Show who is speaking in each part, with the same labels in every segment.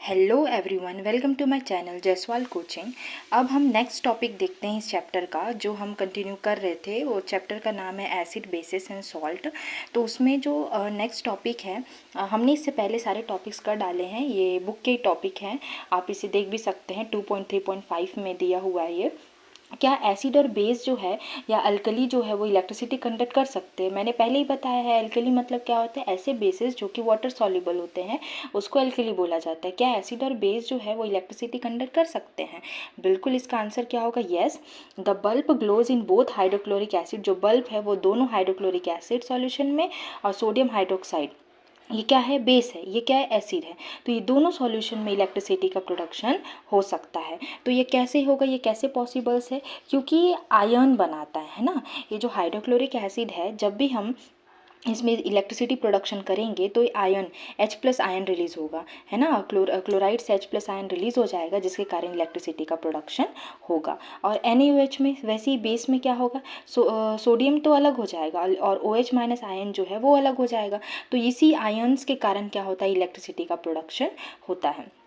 Speaker 1: Hello everyone, welcome to my channel Jaiswal coaching. अब हम next topic देखते हैं इस चैप्टर का जो हम कंटिन्यू कर रहे थे। वो चैप्टर का नाम है एसिड, बेसिस एंड सॉल्ट। तो उसमें जो नेक्स्ट टॉपिक है, हमने इससे पहले सारे टॉपिक्स कर डाले हैं। ये बुक के टॉपिक हैं, आप इसे देख भी सकते हैं। 2.3.5 में दिया हुआ है ये। क्या एसिड और बेस जो है या अल्कली जो है वो इलेक्ट्रिसिटी कंडक्ट कर सकते हैं? मैंने पहले ही बताया है अल्कली मतलब क्या होता है। ऐसे बेसिस जो कि वाटर सॉल्युबल होते हैं उसको अल्कली बोला जाता है। क्या एसिड और बेस जो है वो इलेक्ट्रिसिटी कंडक्ट कर सकते हैं? बिल्कुल, इसका आंसर क्या होगा? Yes. The bulb glows in both hydrochloric acid. जो बल्ब है वो दोनों हाइड्रोक्लोरिक एसिड सॉल्यूशन में और सोडियम हाइड्रोक्साइड, ये क्या है? बेस है। ये क्या है? एसिड है। तो ये दोनों सॉल्यूशन में इलेक्ट्रिसिटी का प्रोडक्शन हो सकता है। तो ये कैसे होगा, ये कैसे पॉसिबल्स है? क्योंकि ये आयन बनाता है ना। ये जो हाइड्रोक्लोरिक एसिड है, जब भी हम इसमें इलेक्ट्रिसिटी प्रोडक्शन करेंगे तो ये आयन H+ आयन रिलीज़ होगा, है ना। क्लोराइड से H+ आयन रिलीज़ हो जाएगा जिसके कारण इलेक्ट्रिसिटी का प्रोडक्शन होगा। और NaOH में वैसे ही बेस में क्या होगा? सोडियम तो अलग हो जाएगा और OH- आयन जो है वो अलग हो जाएगा। तो इसी आयन्स के कारण क्या होता है? इलेक्ट्रिसिटी का प्रोडक्शन होता है।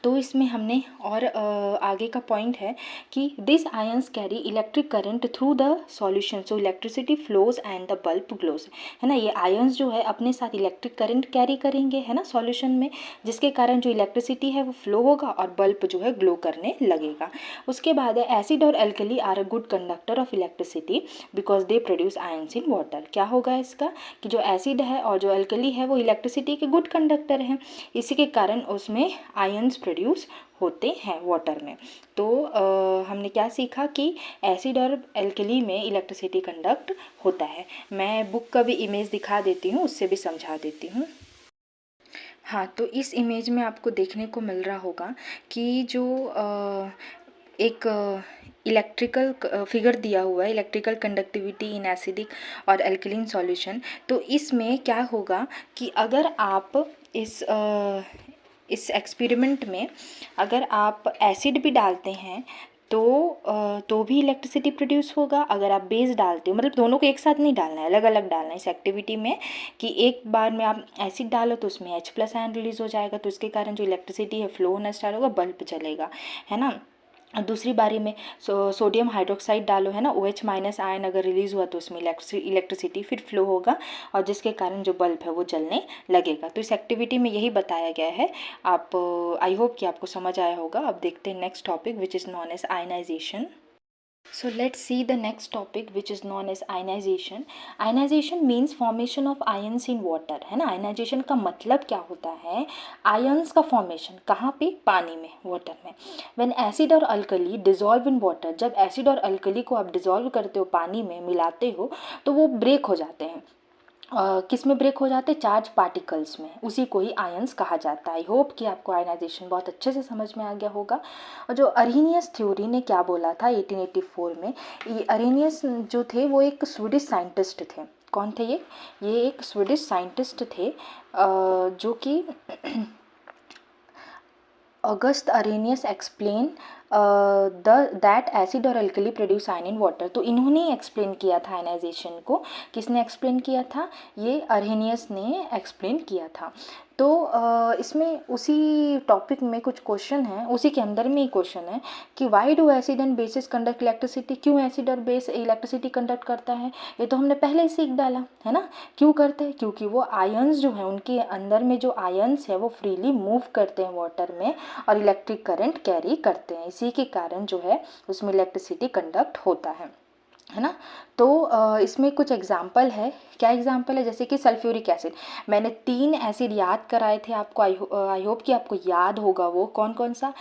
Speaker 1: तो इसमें हमने और आगे का पॉइंट है कि this ions carry electric current through the solution, so electricity flows and the bulb glows, है ना। ये आयंस जो है अपने साथ इलेक्ट्रिक करंट कैरी करेंगे, है ना, सॉल्यूशन में, जिसके कारण जो इलेक्ट्रिसिटी है वो फ्लो होगा और बल्ब जो है ग्लो करने लगेगा। उसके बाद है एसिड और alkali are a good conductor of electricity because they produce ions in water. क्या होगा इसका कि जो एसिड है और जो अल्कली है वो इलेक्ट्रिसिटी के गुड कंडक्टर हैं, इसी के कारण उसमें आयंस प्रोड्यूस होते हैं वाटर में। तो हमने क्या सीखा कि एसिड और एल्कली में इलेक्ट्रिसिटी कंडक्ट होता है। मैं बुक का भी इमेज दिखा देती हूँ, उससे भी समझा देती हूँ। हाँ, तो इस इमेज में आपको देखने को मिल रहा होगा कि जो एक इलेक्ट्रिकल फिगर दिया हुआ है, इलेक्ट्रिकल कंडक्टिविटी इन एसिडिक और अल्कलीन सॉल्यूशन। तो इसमें क्या होगा कि अगर आप इस एक्सपेरिमेंट में अगर आप एसिड भी डालते हैं तो भी इलेक्ट्रिसिटी प्रोड्यूस होगा। अगर आप बेस डालते हो, मतलब दोनों को एक साथ नहीं डालना है, अलग अलग डालना है इस एक्टिविटी में, कि एक बार में आप एसिड डालो तो उसमें H+ आयन रिलीज़ हो जाएगा, तो इसके कारण जो इलेक्ट्रिसिटी है फ्लो होना स्टार्ट होगा, बल्ब चलेगा, है ना। और दूसरी बारी में सोडियम हाइड्रोक्साइड डालो, है ना, OH- आयन अगर रिलीज़ हुआ तो उसमें इलेक्ट्रिसिटी फिर फ्लो होगा और जिसके कारण जो बल्ब है वो जलने लगेगा। तो इस एक्टिविटी में यही बताया गया है। आप आई होप कि आपको समझ आया होगा। अब देखते हैं next topic which is known as ionisation. So let's see the next topic which is known as ionization. Ionization means formation of ions in water, है ना। ionization का मतलब क्या होता है? ions का formation कहाँ पे? पानी में, water में। when acid और alkali dissolve in water, जब acid और alkali को आप dissolve करते हो, पानी में मिलाते हो, तो वो ब्रेक हो जाते हैं। किस में ब्रेक हो जाते हैं? चार्ज पार्टिकल्स में। उसी को ही आयंस कहा जाता है। आई होप कि आपको आयनाइजेशन बहुत अच्छे से समझ में आ गया होगा। और जो अरेनियस थ्योरी ने क्या बोला था 1884 में, ये अरेनियस जो थे वो एक स्वीडिश साइंटिस्ट थे। कौन थे ये एक स्वीडिश साइंटिस्ट थे जो कि August Arrhenius explain that acid और alkali produce ion in water. तो इन्होंने एक्सप्लेन किया था आयनाइजेशन को। किसने एक्सप्लेन किया था? ये अरेनियस ने एक्सप्लेन किया था। तो इसमें उसी टॉपिक में कुछ क्वेश्चन है, उसी के अंदर में ही क्वेश्चन है कि why do acid and bases conduct electricity. क्यों एसिड और बेस इलेक्ट्रिसिटी कंडक्ट करता है? ये तो हमने पहले ही सीख डाला, है ना। क्यों करते हैं? क्योंकि वो आयंस जो है, उनके अंदर में जो आयंस है वो फ्रीली मूव करते हैं वाटर में और इलेक्ट्रिक करंट कैरी करते हैं, इसी के कारण जो है उसमें इलेक्ट्रिसिटी कंडक्ट होता है ना। तो इसमें कुछ एग्जाम्पल है। क्या एग्जाम्पल है? जैसे कि सल्फ्यूरिक एसिड। मैंने 3 एसिड याद कराए थे आपको। आई होप कि आपको याद होगा वो कौन कौन सा।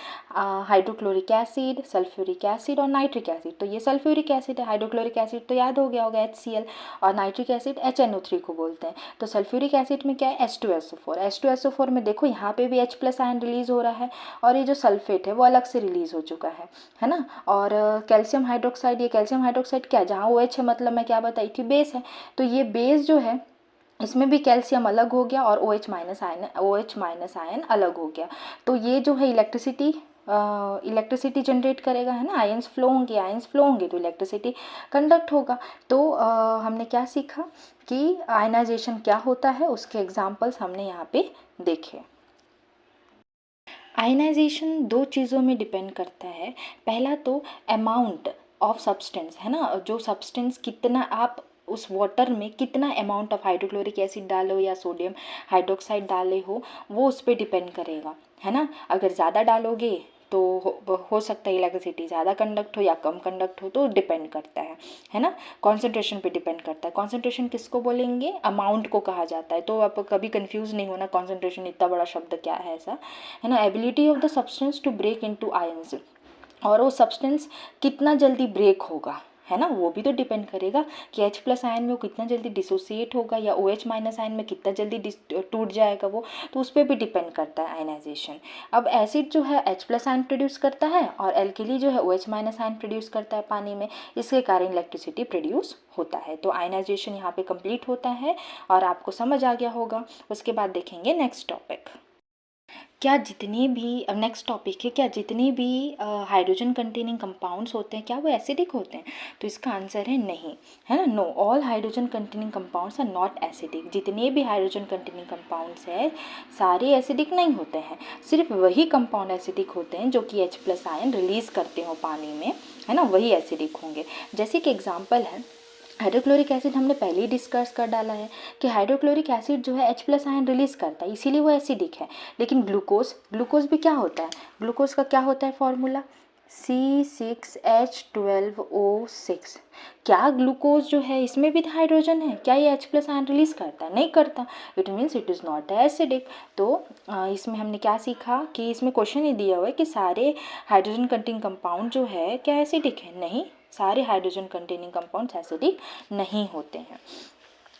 Speaker 1: हाइड्रोक्लोरिक एसिड, सल्फ्यूरिक एसिड और नाइट्रिक एसिड। तो ये सल्फ्यूरिक एसिड है। हाइड्रोक्लोरिक एसिड तो याद हो गया होगा, HCl, और नाइट्रिक एसिड HNO3 को बोलते हैं। तो सल्फ्यूरिक एसिड में क्या है? H2SO4। H2SO4 में देखो यहाँ पे भी H+ आयन रिलीज़ हो रहा है और ये जो सल्फेट है वो अलग से रिलीज़ हो चुका है ना। और कैल्शियम हाइड्रोक्साइड, ये कैल्शियम हाइड्रोक्साइड क्या है? जहाँ OH है, मतलब मैं क्या बताई थी? बेस है। तो ये बेस जो है इसमें भी कैल्शियम अलग हो गया और OH- आयन अलग हो गया। तो ये जो है इलेक्ट्रिसिटी जनरेट करेगा, है ना। आयंस फ्लो होंगे तो इलेक्ट्रिसिटी कंडक्ट होगा। तो हमने क्या सीखा कि आयनाइजेशन क्या होता है, उसके एग्जाम्पल्स हमने यहाँ पे देखे। आयनाइजेशन दो चीज़ों में डिपेंड करता है। पहला तो अमाउंट ऑफ सब्सटेंस है ना, जो सब्सटेंस कितना आप उस वाटर में कितना अमाउंट ऑफ हाइड्रोक्लोरिक एसिड डालो या सोडियम हाइड्रोक्साइड डाले हो, वो उस पर डिपेंड करेगा, है ना। अगर ज़्यादा डालोगे तो हो सकता है इलेक्ट्रिसिटी ज़्यादा कंडक्ट हो या कम कंडक्ट हो, तो डिपेंड करता है ना। कॉन्सेंट्रेशन पे डिपेंड करता है। कॉन्सेंट्रेशन किसको बोलेंगे, अमाउंट को कहा जाता है। तो आप कभी कंफ्यूज नहीं होना, कॉन्सेंट्रेशन इतना बड़ा शब्द क्या है ऐसा, है ना। Ability of the substance to break into ions, और वो सब्सटेंस कितना जल्दी ब्रेक होगा, है ना, वो भी तो डिपेंड करेगा कि H+ आयन में वो कितना जल्दी डिसोसिएट होगा या OH- आयन में कितना जल्दी टूट जाएगा वो, तो उस पर भी डिपेंड करता है आयनाइजेशन। अब एसिड जो है H+ आयन प्रोड्यूस करता है और एल्कली जो है OH- आयन प्रोड्यूस करता है पानी में, इसके कारण इलेक्ट्रिसिटी प्रोड्यूस होता है। तो आयनाइजेशन यहाँ पे कंप्लीट होता है और आपको समझ आ गया होगा। उसके बाद देखेंगे नेक्स्ट टॉपिक। क्या जितने भी नेक्स्ट टॉपिक है, क्या जितने भी हाइड्रोजन कंटेनिंग कंपाउंड्स होते हैं क्या वो एसिडिक होते हैं? तो इसका आंसर है नहीं, है ना। No, all hydrogen containing compounds are not acidic. जितने भी हाइड्रोजन कंटेनिंग कंपाउंड्स हैं सारे एसिडिक नहीं होते हैं। सिर्फ वही कंपाउंड एसिडिक होते हैं जो कि H+ आयन रिलीज़ करते हो पानी में, है ना, वही एसिडिक होंगे। जैसे कि एग्जाम्पल है हाइड्रोक्लोरिक एसिड, हमने पहले ही डिस्कस कर डाला है कि हाइड्रोक्लोरिक एसिड जो है H+ आयन रिलीज़ करता है, इसीलिए वो एसिडिक है। लेकिन ग्लूकोज भी क्या होता है, ग्लूकोज का क्या होता है फॉर्मूला, C6H12O6। क्या ग्लूकोज जो है इसमें भी हाइड्रोजन है, क्या ये H+ आयन रिलीज़ करता है? नहीं करता। It means it is not acidic. तो इसमें हमने क्या सीखा कि इसमें क्वेश्चन ही दिया हुआ है कि सारे हाइड्रोजन कंटेनिंग कंपाउंड जो है क्या एसिडिक है? नहीं, सारे हाइड्रोजन कंटेनिंग कंपाउंड्स एसिडिक नहीं होते हैं।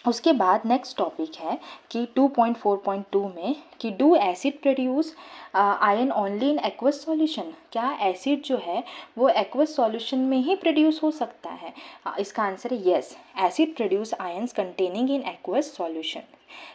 Speaker 1: उसके बाद नेक्स्ट टॉपिक है कि 2.4.2 में कि do acid produce ion only in aqueous solution. क्या एसिड जो है वो एक्वस सॉल्यूशन में ही प्रोड्यूस हो सकता है? इसका आंसर है yes, acid produce ions containing in aqueous solution.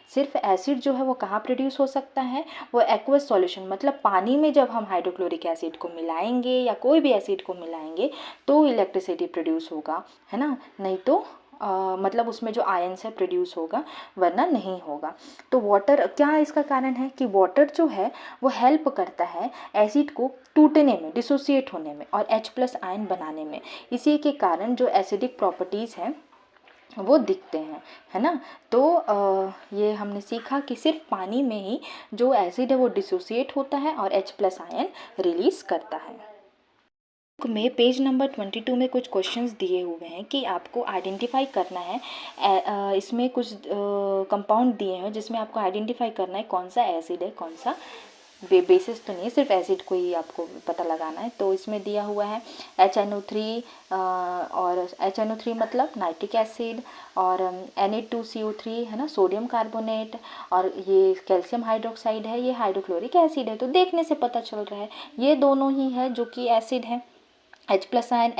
Speaker 1: सिर्फ एसिड जो है वो कहाँ प्रोड्यूस हो सकता है, वो एक्वस सॉल्यूशन, मतलब पानी में जब हम हाइड्रोक्लोरिक एसिड को मिलाएंगे या कोई भी एसिड को मिलाएंगे तो इलेक्ट्रिसिटी प्रोड्यूस होगा, है ना। नहीं तो मतलब उसमें जो आयंस है प्रोड्यूस होगा, वरना नहीं होगा। तो वाटर, क्या इसका कारण है कि वाटर जो है वो हेल्प करता है एसिड को टूटने में, डिसोसिएट होने में और H+ आयन बनाने में। इसी के कारण जो एसिडिक प्रॉपर्टीज़ हैं वो दिखते हैं, है ना। तो ये हमने सीखा कि सिर्फ पानी में ही जो एसिड है वो डिसोसिएट होता है और H+ आयन रिलीज़ करता है। में पेज नंबर 22 में कुछ क्वेश्चंस दिए हुए हैं कि आपको आइडेंटिफाई करना है। इसमें कुछ कंपाउंड दिए हैं जिसमें आपको आइडेंटिफाई करना है कौन सा एसिड है कौन सा बेसिस, तो नहीं, सिर्फ एसिड को ही आपको पता लगाना है। तो इसमें दिया हुआ है HNO3 और HNO3 मतलब नाइट्रिक एसिड, और Na2CO3 है ना, सोडियम कार्बोनेट, और ये कैल्शियम हाइड्रोक्साइड है, ये हाइड्रोक्लोरिक एसिड है। तो देखने से पता चल रहा है ये दोनों ही है जो कि एसिड है, H+ आयन,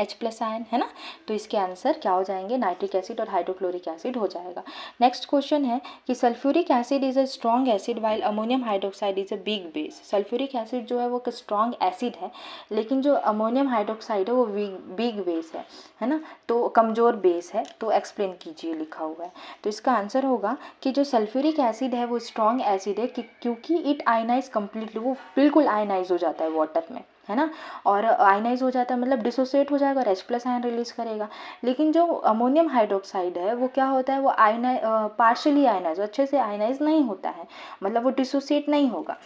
Speaker 1: है ना। तो इसके आंसर क्या हो जाएंगे, नाइट्रिक एसिड और हाइड्रोक्लोरिक एसिड हो जाएगा। नेक्स्ट क्वेश्चन है कि sulphuric acid is a strong acid while ammonium hydroxide is a big base. Sulphuric acid जो है वो स्ट्रॉन्ग एसिड है, लेकिन जो अमोनियम हाइड्रोक्साइड है वो बिग बेस है ना, तो कमज़ोर बेस है। तो एक्सप्लेन कीजिए लिखा हुआ है। तो इसका आंसर होगा कि जो सल्फ्यूरिक एसिड है वो स्ट्रॉन्ग एसिड है क्योंकि इट आयनाइज कम्प्लीटली, वो बिल्कुल आयनाइज हो जाता है वाटर में, है ना। और आयनाइज हो जाता है मतलब डिसोसिएट हो जाएगा और H+ आयन रिलीज करेगा। लेकिन जो अमोनियम हाइड्रोक्साइड है वो क्या होता है, वो पार्शली आयनाइज, अच्छे से आयनाइज नहीं होता है, मतलब वो डिसोसिएट नहीं होगा।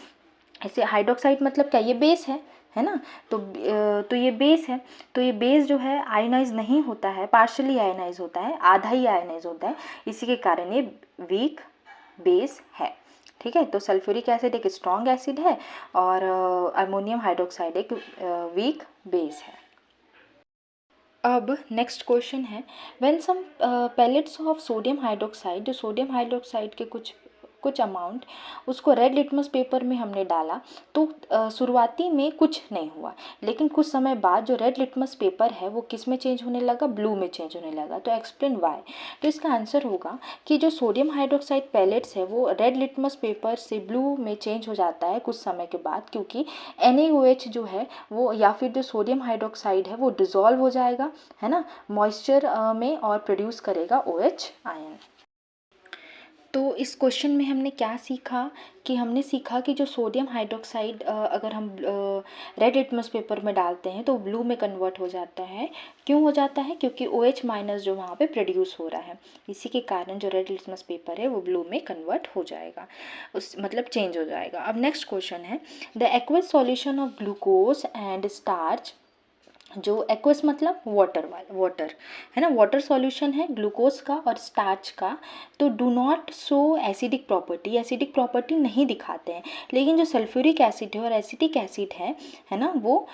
Speaker 1: ऐसे हाइड्रोक्साइड मतलब क्या, ये बेस है ना। तो ये बेस है, तो ये बेस जो है आयनाइज नहीं होता है, पार्शली आयनाइज होता है, आधा ही आयनाइज होता है, इसी के कारण ये वीक बेस है। ठीक है, तो सल्फ्यूरिक एसिड एक स्ट्रॉन्ग एसिड है और अमोनियम हाइड्रोक्साइड एक वीक बेस है। अब नेक्स्ट क्वेश्चन है, when some pellets of sodium hydroxide, जो सोडियम हाइड्रोक्साइड के कुछ अमाउंट उसको रेड लिटमस पेपर में हमने डाला तो शुरुआती में कुछ नहीं हुआ, लेकिन कुछ समय बाद जो रेड लिटमस पेपर है वो किस में चेंज होने लगा, ब्लू में चेंज होने लगा। तो एक्सप्लेन वाई। तो इसका आंसर होगा कि जो सोडियम हाइड्रोक्साइड पैलेट्स है वो रेड लिटमस पेपर से ब्लू में चेंज हो जाता है कुछ समय के बाद, क्योंकि NaOH जो है वो, या फिर जो सोडियम हाइड्रोक्साइड है वो डिज़ोल्व हो जाएगा, है ना, मॉइस्चर में, और प्रोड्यूस करेगा OH आयन। तो इस क्वेश्चन में हमने क्या सीखा कि हमने सीखा कि जो सोडियम हाइड्रोक्साइड अगर हम रेड लिटमस पेपर में डालते हैं तो ब्लू में कन्वर्ट हो जाता है। क्यों हो जाता है? क्योंकि OH माइनस जो वहाँ पे प्रोड्यूस हो रहा है, इसी के कारण जो रेड लिटमस पेपर है वो ब्लू में कन्वर्ट हो जाएगा, उस मतलब चेंज हो जाएगा। अब नेक्स्ट क्वेश्चन है, the aqueous solution of glucose and starch, जो एक्वस मतलब वाटर है ना, वाटर सॉल्यूशन है ग्लूकोज का और स्टार्च का, तो do not show acidic property नहीं दिखाते हैं। लेकिन जो सल्फ्यूरिक एसिड है और एसिटिक एसिड है ना, वो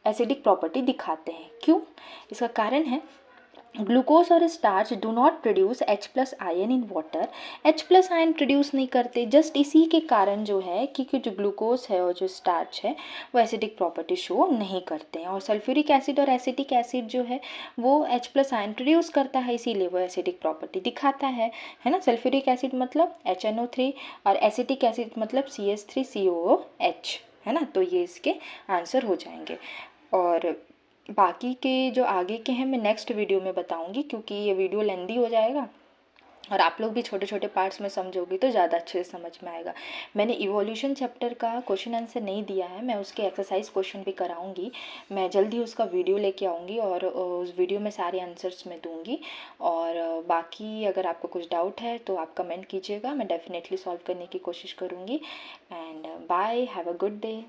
Speaker 1: एसिडिक प्रॉपर्टी दिखाते हैं। क्यों? इसका कारण है, ग्लूकोज और starch do not produce H+ ion in water, H+ ion produce नहीं करते, जस्ट इसी के कारण जो है कि जो ग्लूकोज है और जो स्टार्च है वो एसिडिक प्रॉपर्टी शो नहीं करते हैं। और सल्फ्यूरिक एसिड और एसिटिक एसिड जो है वो H+ आयन प्रोड्यूस करता है, इसीलिए वो एसिडिक प्रॉपर्टी दिखाता है ना। सल्फ्यूरिक एसिड मतलब HNO3 और एसिटिक एसिड मतलब CH3COOH, है ना। तो ये इसके आंसर हो जाएंगे। और बाकी के जो आगे के हैं मैं नेक्स्ट वीडियो में बताऊंगी, क्योंकि ये वीडियो लेंदी हो जाएगा और आप लोग भी छोटे छोटे पार्ट्स में समझोगे तो ज़्यादा अच्छे से समझ में आएगा। मैंने इवोल्यूशन चैप्टर का क्वेश्चन आंसर नहीं दिया है, मैं उसके एक्सरसाइज क्वेश्चन भी कराऊंगी। मैं जल्द ही उसका वीडियो लेके आऊँगी और उस वीडियो में सारे आंसर्स मैं दूंगी। और बाकी अगर आपको कुछ डाउट है तो आप कमेंट कीजिएगा, मैं डेफिनेटली सॉल्व करने की कोशिश करूँगी। And bye, have a good day.